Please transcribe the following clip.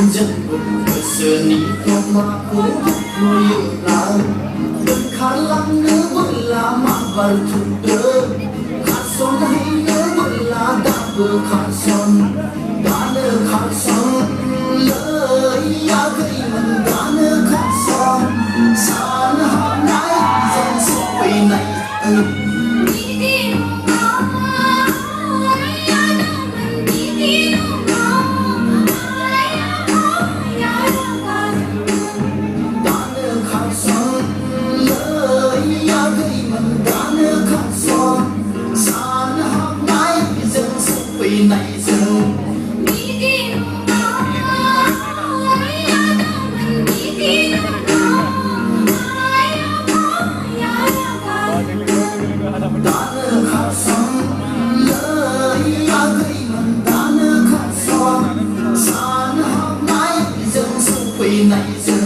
Dân cơ sở ní theo mà cố nuôi yêu lại Đừng khá lắm nữa vẫn là mạng vào thuộc đỡ Khát son hay nữa vẫn là đã vừa khát son Đã nỡ khát son lời ya gây mình đã nỡ khát son Xa nỡ hôm nay dân sức quay này này giờ đã nỡ khát son lời ya gây mình đã nỡ khát son xa nỡ hôm nay giờ sức quay này giờ